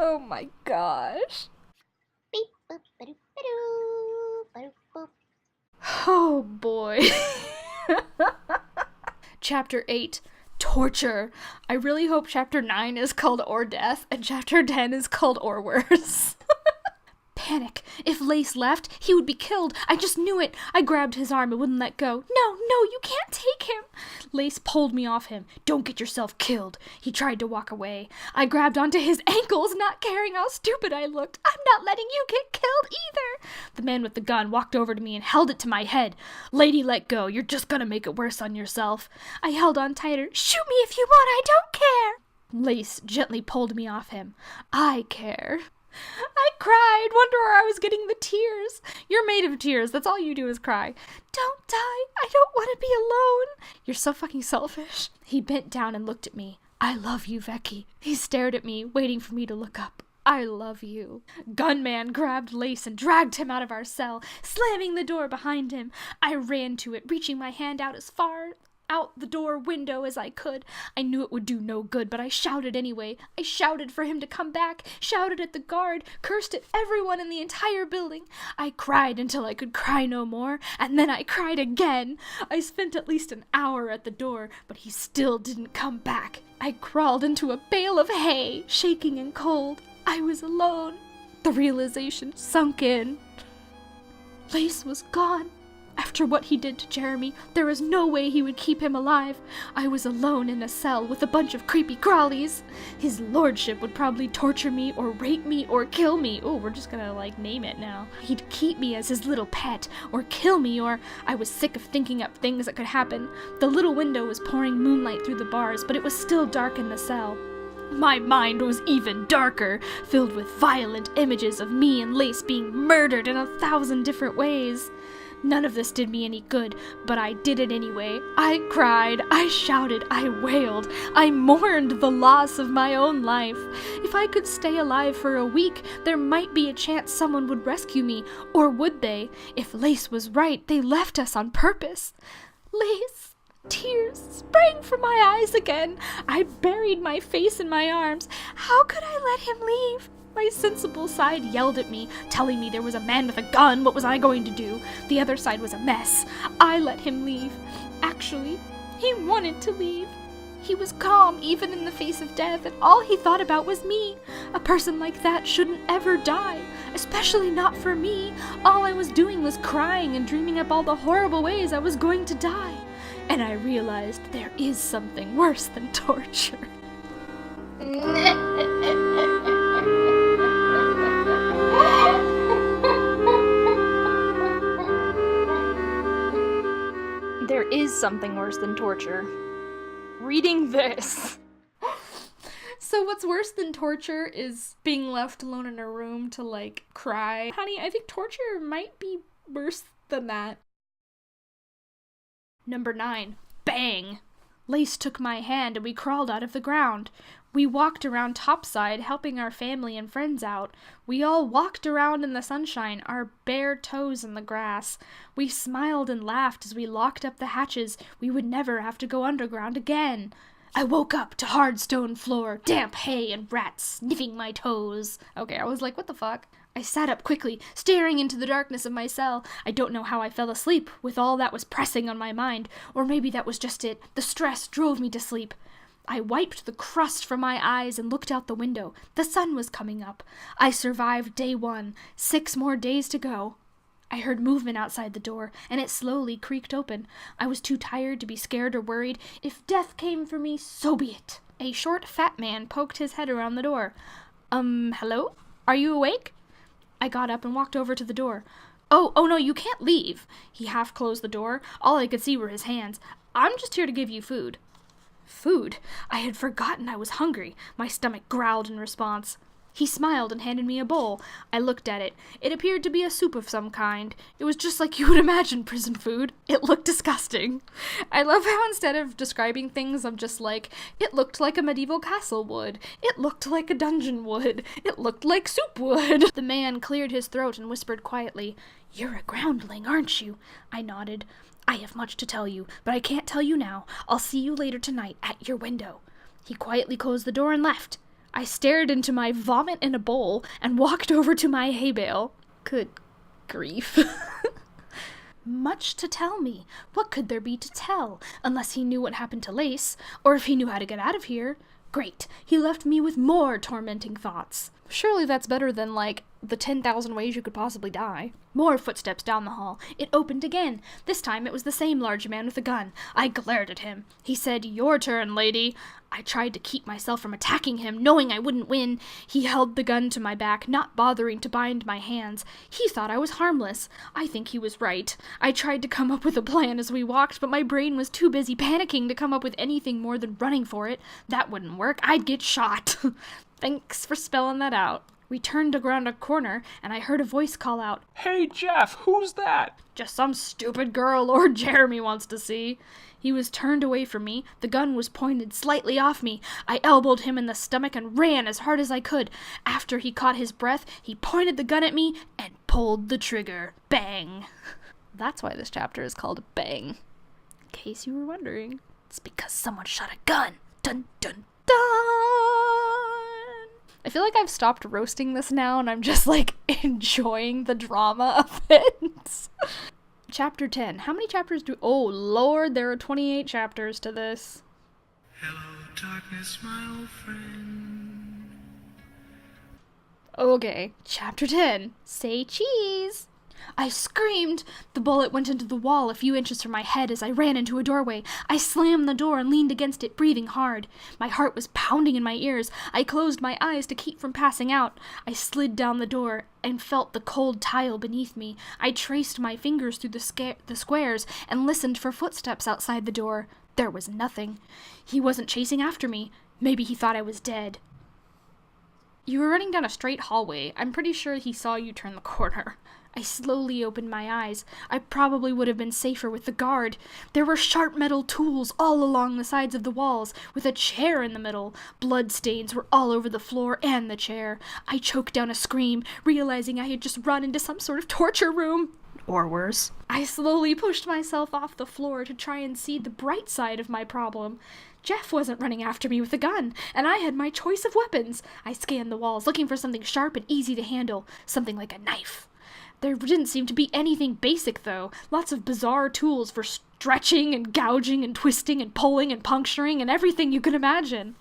Oh my gosh. Beep, boop, ba-doop, ba-doo, ba-doop, boop. Oh boy. Chapter 8. Torture. I really hope Chapter 9 is called Or Death and Chapter 10 is called Or Worse. Panic. If Lace left, he would be killed. I just knew it. I grabbed his arm and wouldn't let go. No, you can't take him. Lace pulled me off him. Don't get yourself killed. He tried to walk away. I grabbed onto his ankles, not caring how stupid I looked. I'm not letting you get killed either. The man with the gun walked over to me and held it to my head. Lady, let go. You're just gonna make it worse on yourself. I held on tighter. Shoot me if you want. I don't care. Lace gently pulled me off him. I care. I cried, wonder where I was getting the tears. You're made of tears, that's all you do is cry. Don't die, I don't want to be alone. You're so fucking selfish. He bent down and looked at me. I love you, Veky. He stared at me, waiting for me to look up. I love you. Gunman grabbed Lace and dragged him out of our cell, slamming the door behind him. I ran to it, reaching my hand out as far out the door window as I could. I knew it would do no good, but I shouted anyway. I shouted for him to come back, shouted at the guard, cursed at everyone in the entire building. I cried until I could cry no more, and then I cried again. I spent at least an hour at the door, but he still didn't come back. I crawled into a bale of hay, shaking and cold. I was alone. The realization sunk in. Lace was gone. After what he did to Jeremy, there was no way he would keep him alive. I was alone in a cell with a bunch of creepy crawlies. His lordship would probably torture me or rape me or kill me. Oh, we're just gonna name it now. He'd keep me as his little pet or kill me, or I was sick of thinking up things that could happen. The little window was pouring moonlight through the bars, but it was still dark in the cell. My mind was even darker, filled with violent images of me and Lace being murdered in 1,000 different ways. None of this did me any good, but I did it anyway. I cried, I shouted, I wailed. I mourned the loss of my own life. If I could stay alive for a week, there might be a chance someone would rescue me. Or would they? If Lace was right, they left us on purpose. Lace! Tears sprang from my eyes again. I buried my face in my arms. How could I let him leave? My sensible side yelled at me, telling me there was a man with a gun. What was I going to do? The other side was a mess. I let him leave. Actually, he wanted to leave. He was calm even in the face of death, and all he thought about was me. A person like that shouldn't ever die, especially not for me. All I was doing was crying and dreaming up all the horrible ways I was going to die. And I realized there is something worse than torture. There is something worse than torture. Reading this. So what's worse than torture is being left alone in a room to cry. Honey, I think torture might be worse than that. Number 9. Bang! Lace took my hand and we crawled out of the ground. We walked around topside, helping our family and friends out. We all walked around in the sunshine, our bare toes in the grass. We smiled and laughed as we locked up the hatches. We would never have to go underground again. I woke up to hard stone floor, damp hay, and rats sniffing my toes. Okay, I was like, what the fuck? I sat up quickly, staring into the darkness of my cell. I don't know how I fell asleep, with all that was pressing on my mind. Or maybe that was just it. The stress drove me to sleep. I wiped the crust from my eyes and looked out the window. The sun was coming up. I survived day 1. 6 more days to go. I heard movement outside the door, and it slowly creaked open. I was too tired to be scared or worried. If death came for me, so be it. A short, fat man poked his head around the door. Hello? Are you awake? I got up and walked over to the door. Oh no, you can't leave. He half closed the door. All I could see were his hands. I'm just here to give you food. Food? I had forgotten I was hungry. My stomach growled in response. He smiled and handed me a bowl. I looked at it. It appeared to be a soup of some kind. It was just like you would imagine prison food. It looked disgusting. I love how instead of describing things, I'm just like, it looked like a medieval castle would. It looked like a dungeon would. It looked like soup would. The man cleared his throat and whispered quietly, "You're a groundling, aren't you?" I nodded. "I have much to tell you, but I can't tell you now. I'll see you later tonight at your window." He quietly closed the door and left. I stared into my vomit in a bowl and walked over to my hay bale. Good grief. Much to tell me. What could there be to tell? Unless he knew what happened to Lace, or if he knew how to get out of here. Great. He left me with more tormenting thoughts. Surely that's better than, the 10,000 ways you could possibly die. More footsteps down the hall. It opened again. This time it was the same large man with a gun. I glared at him. He said, "Your turn, lady." I tried to keep myself from attacking him, knowing I wouldn't win. He held the gun to my back, not bothering to bind my hands. He thought I was harmless. I think he was right. I tried to come up with a plan as we walked, but my brain was too busy panicking to come up with anything more than running for it. That wouldn't work. I'd get shot. Thanks for spelling that out. We turned around a corner, and I heard a voice call out, "Hey, Jeff, who's that?" "Just some stupid girl Lord Jeremy wants to see." He was turned away from me. The gun was pointed slightly off me. I elbowed him in the stomach and ran as hard as I could. After he caught his breath, he pointed the gun at me and pulled the trigger. Bang. That's why this chapter is called Bang. In case you were wondering. It's because someone shot a gun. Dun, dun, dun. I feel like I've stopped roasting this now and I'm just enjoying the drama of it. Chapter 10. How many chapters Oh lord, there are 28 chapters to this. Hello, darkness, my old friend. Okay, chapter 10. Say cheese. I screamed. The bullet went into the wall a few inches from my head as I ran into a doorway. I slammed the door and leaned against it, breathing hard. My heart was pounding in my ears. I closed my eyes to keep from passing out. I slid down the door and felt the cold tile beneath me. I traced my fingers through the squares and listened for footsteps outside the door. There was nothing. He wasn't chasing after me. Maybe he thought I was dead. You were running down a straight hallway. I'm pretty sure he saw you turn the corner. I slowly opened my eyes. I probably would have been safer with the guard. There were sharp metal tools all along the sides of the walls, with a chair in the middle. Blood stains were all over the floor and the chair. I choked down a scream, realizing I had just run into some sort of torture room. Or worse. I slowly pushed myself off the floor to try and see the bright side of my problem. Jeff wasn't running after me with a gun, and I had my choice of weapons. I scanned the walls, looking for something sharp and easy to handle, something like a knife. There didn't seem to be anything basic, though. Lots of bizarre tools for stretching and gouging and twisting and pulling and puncturing and everything you could imagine.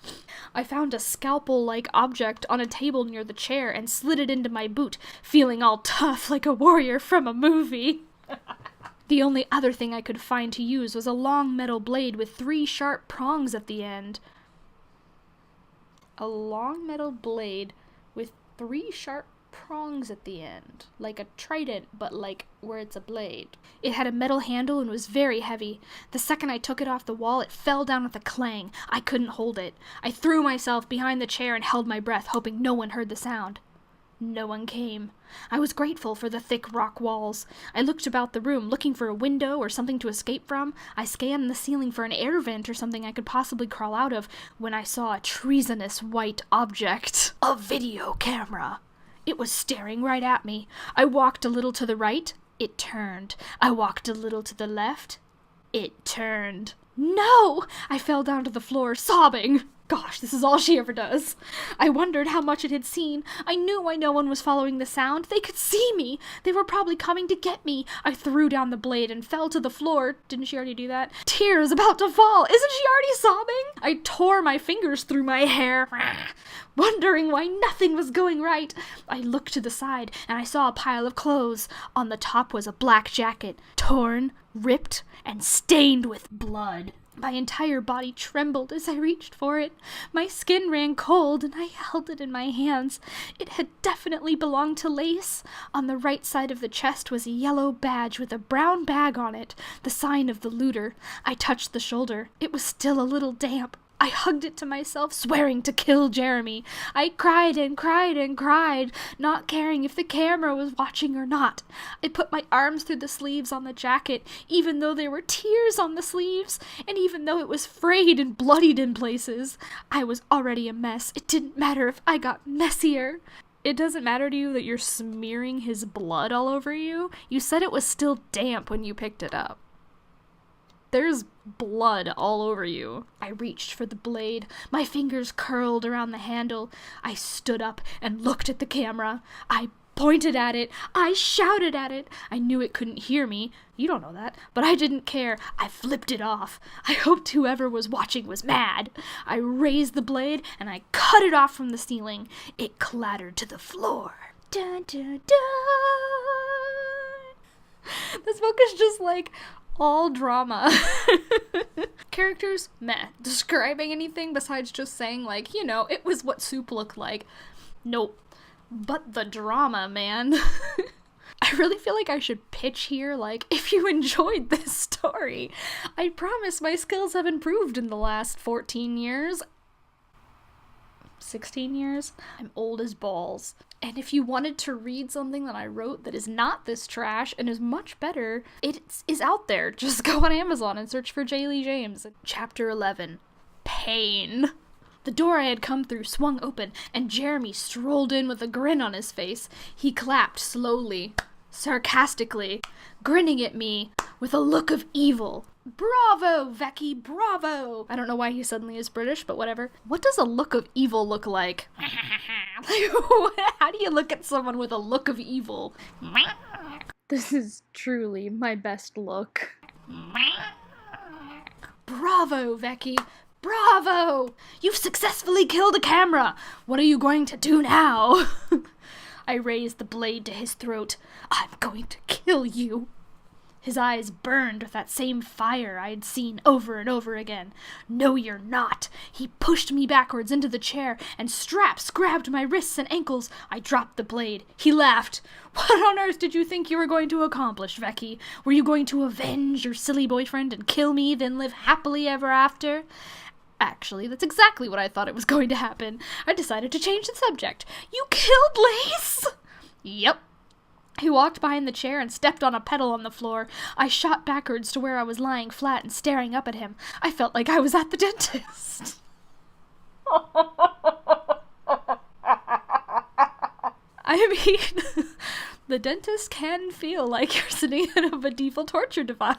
I found a scalpel-like object on a table near the chair and slid it into my boot, feeling all tough like a warrior from a movie. The only other thing I could find to use was a long metal blade with 3 sharp prongs at the end. A long metal blade with 3 sharp prongs at the end, like a trident, but where it's a blade. It had a metal handle and was very heavy. The second I took it off the wall, it fell down with a clang. I couldn't hold it. I threw myself behind the chair and held my breath, hoping no one heard the sound. No one came. I was grateful for the thick rock walls. I looked about the room, looking for a window or something to escape from. I scanned the ceiling for an air vent or something I could possibly crawl out of, when I saw a treasonous white object. A video camera. It was staring right at me. I walked a little to the right. It turned. I walked a little to the left. It turned. No! I fell down to the floor, sobbing. Gosh, this is all she ever does. I wondered how much it had seen. I knew why no one was following the sound. They could see me. They were probably coming to get me. I threw down the blade and fell to the floor. Didn't she already do that? Tears about to fall. Isn't she already sobbing? I tore my fingers through my hair, wondering why nothing was going right. I looked to the side, and I saw a pile of clothes. On the top was a black jacket, torn, ripped, and stained with blood. My entire body trembled as I reached for it. My skin ran cold, and I held it in my hands. It had definitely belonged to Lace. On the right side of the chest was a yellow badge with a brown bag on it, the sign of the looter. I touched the shoulder. It was still a little damp. I hugged it to myself, swearing to kill Jeremy. I cried and cried and cried, not caring if the camera was watching or not. I put my arms through the sleeves on the jacket, even though there were tears on the sleeves, and even though it was frayed and bloodied in places. I was already a mess. It didn't matter if I got messier. It doesn't matter to you that you're smearing his blood all over you? You said it was still damp when you picked it up. There's blood all over you. I reached for the blade. My fingers curled around the handle. I stood up and looked at the camera. I pointed at it. I shouted at it. I knew it couldn't hear me. You don't know that, but I didn't care. I flipped it off. I hoped whoever was watching was mad. I raised the blade and I cut it off from the ceiling. It clattered to the floor. Dun, dun, dun. This book is just like all drama. Characters, meh. Describing anything besides just saying, like, you know, it was what soup looked like. Nope. But the drama, man. I really feel like I should pitch here, like, if you enjoyed this story, I promise my skills have improved in the last 14 years. 16 years? I'm old as balls. And if you wanted to read something that I wrote that is not this trash and is much better, it is out there. Just go on Amazon and search for J. Lee James. Chapter 11. Pain. The door I had come through swung open, and Jeremy strolled in with a grin on his face. He clapped slowly, sarcastically, grinning at me with a look of evil. Bravo, Veky, bravo! I don't know why he suddenly is British, but whatever. What does a look of evil look like? How do you look at someone with a look of evil? This is truly my best look. Bravo, Veky! Bravo! You've successfully killed a camera! What are you going to do now? I raised the blade to his throat. I'm going to kill you. His eyes burned with that same fire I had seen over and over again. No, you're not. He pushed me backwards into the chair, and straps grabbed my wrists and ankles. I dropped the blade. He laughed. What on earth did you think you were going to accomplish, Veky? Were you going to avenge your silly boyfriend and kill me, then live happily ever after? Actually, that's exactly what I thought it was going to happen. I decided to change the subject. You killed Lace? Yep. He walked behind the chair and stepped on a pedal on the floor. I shot backwards to where I was lying flat and staring up at him. I felt like I was at the dentist. I mean, the dentist can feel like you're sitting in a medieval torture device.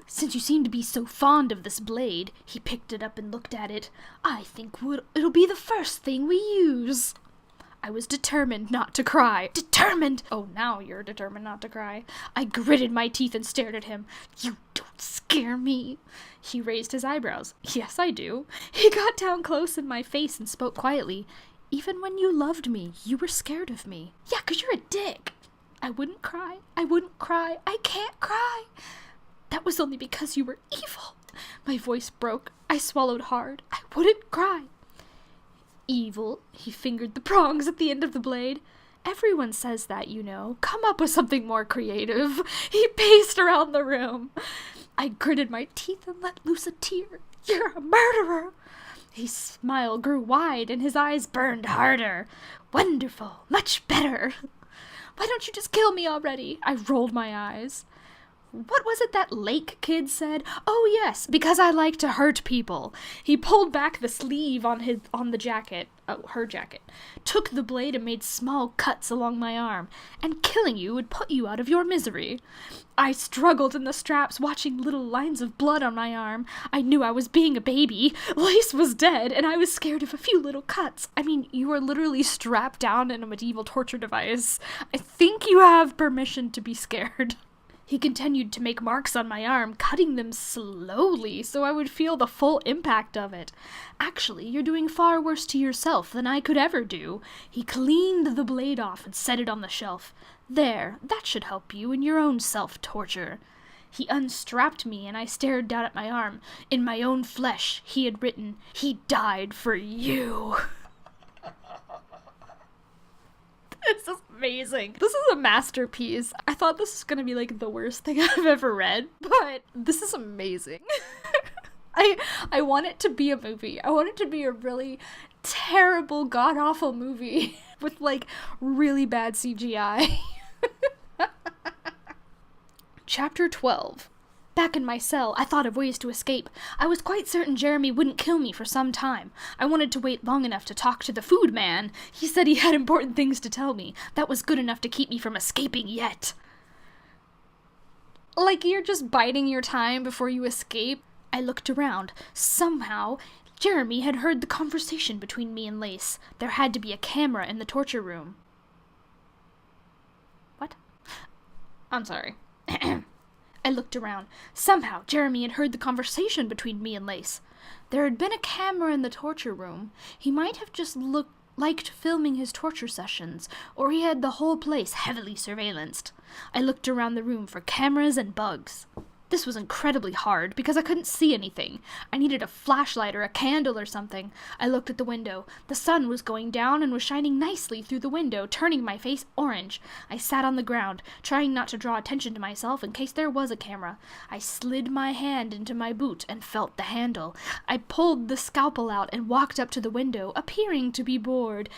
Since you seem to be so fond of this blade, he picked it up and looked at it. I think it'll be the first thing we use. I was determined not to cry. Determined! Oh, now you're determined not to cry. I gritted my teeth and stared at him. You don't scare me. He raised his eyebrows. Yes, I do. He got down close in my face and spoke quietly. Even when you loved me, you were scared of me. Yeah, 'cause you're a dick. I wouldn't cry. I wouldn't cry. I can't cry. That was only because you were evil. My voice broke. I swallowed hard. I wouldn't cry. Evil? He fingered the prongs at the end of the blade. Everyone says that, you know. Come up with something more creative. He paced around the room. I gritted my teeth and let loose a tear. You're a murderer. His smile grew wide and his eyes burned harder. Wonderful. Much better. Why don't you just kill me already? I rolled my eyes. What was it that Lake kid said? Oh yes, because I like to hurt people. He pulled back the sleeve on the jacket, her jacket, took the blade and made small cuts along my arm, and killing you would put you out of your misery. I struggled in the straps, watching little lines of blood on my arm. I knew I was being a baby. Lace was dead, and I was scared of a few little cuts. I mean, you were literally strapped down in a medieval torture device. I think you have permission to be scared. He continued to make marks on my arm, cutting them slowly so I would feel the full impact of it. Actually, you're doing far worse to yourself than I could ever do. He cleaned the blade off and set it on the shelf. There, that should help you in your own self-torture. He unstrapped me and I stared down at my arm. In my own flesh, he had written, "He died for you." This is amazing. This is a masterpiece. I thought this was gonna be like the worst thing I've ever read, but this is amazing. I want it to be a movie. I want it to be a really terrible, god-awful movie with like really bad CGI. Chapter 12. Back in my cell, I thought of ways to escape. I was quite certain Jeremy wouldn't kill me for some time. I wanted to wait long enough to talk to the food man. He said he had important things to tell me. That was good enough to keep me from escaping yet. Like you're just biding your time before you escape. I looked around. Somehow, Jeremy had heard the conversation between me and Lace. There had to be a camera in the torture room. What? I'm sorry. I looked around. Somehow, Jeremy had heard the conversation between me and Lace. There had been a camera in the torture room. He might have just liked filming his torture sessions, or he had the whole place heavily surveillanced. I looked around the room for cameras and bugs. This was incredibly hard, because I couldn't see anything. I needed a flashlight or a candle or something. I looked at the window. The sun was going down and was shining nicely through the window, turning my face orange. I sat on the ground, trying not to draw attention to myself in case there was a camera. I slid my hand into my boot and felt the handle. I pulled the scalpel out and walked up to the window, appearing to be bored.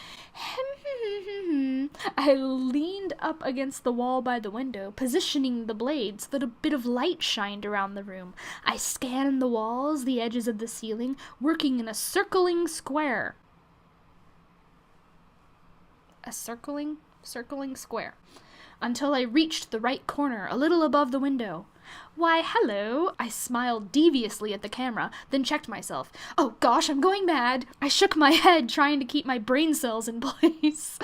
I leaned up against the wall by the window, positioning the blade so that a bit of light shined around the room. I scanned the walls, the edges of the ceiling, working in a circling square. A circling square. Until I reached the right corner, a little above the window. Why, hello! I smiled deviously at the camera, then checked myself. Oh gosh, I'm going mad! I shook my head, trying to keep my brain cells in place.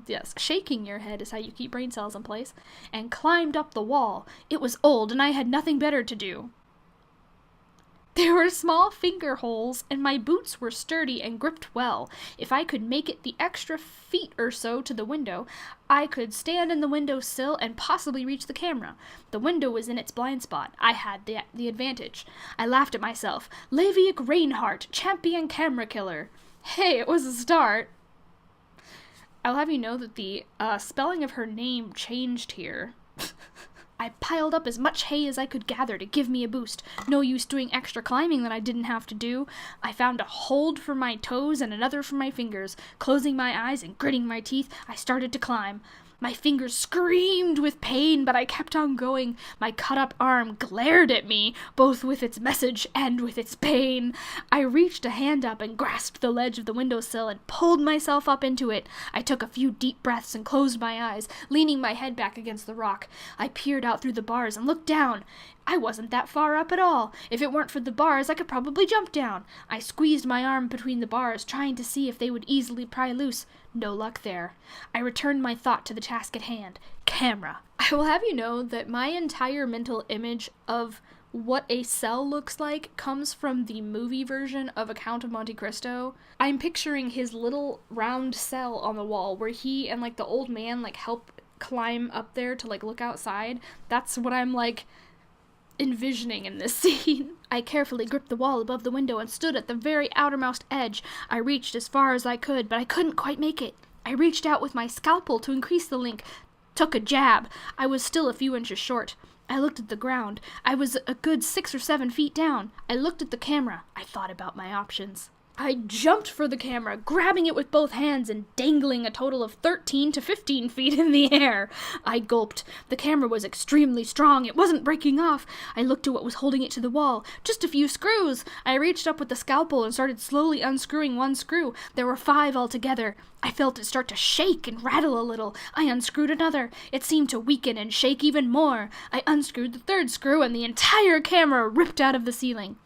Yes, shaking your head is how you keep brain cells in place. And climbed up the wall. It was old, and I had nothing better to do. There were small finger holes, and my boots were sturdy and gripped well. If I could make it the extra feet or so to the window, I could stand in the window sill and possibly reach the camera. The window was in its blind spot. I had the advantage. I laughed at myself. Leviak Reinhardt, champion camera killer. Hey, it was a start. I'll have you know that the spelling of her name changed here. I piled up as much hay as I could gather to give me a boost. No use doing extra climbing that I didn't have to do. I found a hold for my toes and another for my fingers. Closing my eyes and gritting my teeth, I started to climb. My fingers screamed with pain, but I kept on going. My cut-up arm glared at me, both with its message and with its pain. I reached a hand up and grasped the ledge of the windowsill and pulled myself up into it. I took a few deep breaths and closed my eyes, leaning my head back against the rock. I peered out through the bars and looked down. I wasn't that far up at all. If it weren't for the bars, I could probably jump down. I squeezed my arm between the bars, trying to see if they would easily pry loose. No luck there. I returned my thought to the task at hand. Camera. I will have you know that my entire mental image of what a cell looks like comes from the movie version of A Count of Monte Cristo. I'm picturing his little round cell on the wall where he and the old man help climb up there to look outside. That's what I'm envisioning in this scene. I carefully gripped the wall above the window and stood at the very outermost edge. I reached as far as I could, but I couldn't quite make it. I reached out with my scalpel to increase the length, took a jab. I was still a few inches short. I looked at the ground. I was a good 6 or 7 feet down. I looked at the camera. I thought about my options. I jumped for the camera, grabbing it with both hands and dangling a total of 13 to 15 feet in the air. I gulped. The camera was extremely strong. It wasn't breaking off. I looked at what was holding it to the wall. Just a few screws. I reached up with the scalpel and started slowly unscrewing one screw. There were 5 altogether. I felt it start to shake and rattle a little. I unscrewed another. It seemed to weaken and shake even more. I unscrewed the 3rd screw, and the entire camera ripped out of the ceiling.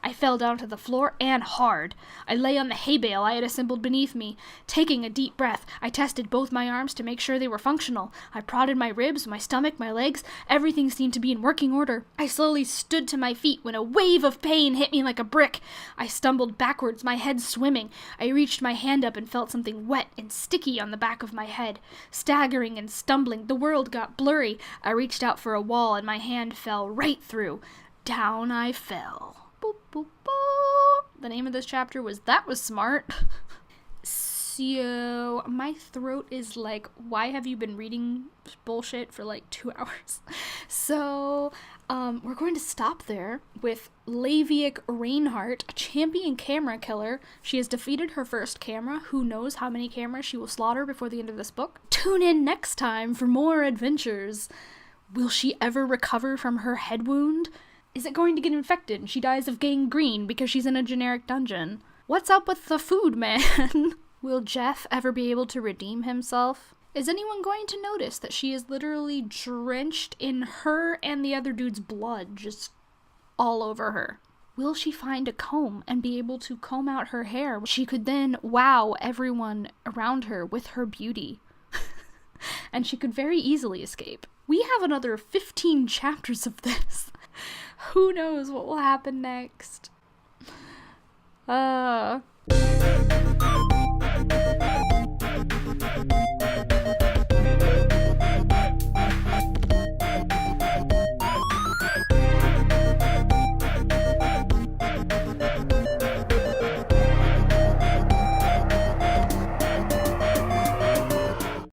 I fell down to the floor, and hard. I lay on the hay bale I had assembled beneath me. Taking a deep breath, I tested both my arms to make sure they were functional. I prodded my ribs, my stomach, my legs. Everything seemed to be in working order. I slowly stood to my feet when a wave of pain hit me like a brick. I stumbled backwards, my head swimming. I reached my hand up and felt something wet and sticky on the back of my head. Staggering and stumbling, the world got blurry. I reached out for a wall, and my hand fell right through. Down I fell. Boop, boop, boop. The name of this chapter was That Was Smart. So, my throat is why have you been reading bullshit for 2 hours? So, we're going to stop there with Leviak Reinhardt, a champion camera killer. She has defeated her first camera. Who knows how many cameras she will slaughter before the end of this book? Tune in next time for more adventures. Will she ever recover from her head wound? Is it going to get infected and she dies of gangrene because she's in a generic dungeon? What's up with the food man? Will Jeff ever be able to redeem himself? Is anyone going to notice that she is literally drenched in her and the other dude's blood just all over her? Will she find a comb and be able to comb out her hair? She could then wow everyone around her with her beauty. And she could very easily escape. We have another 15 chapters of this. Who knows what will happen next?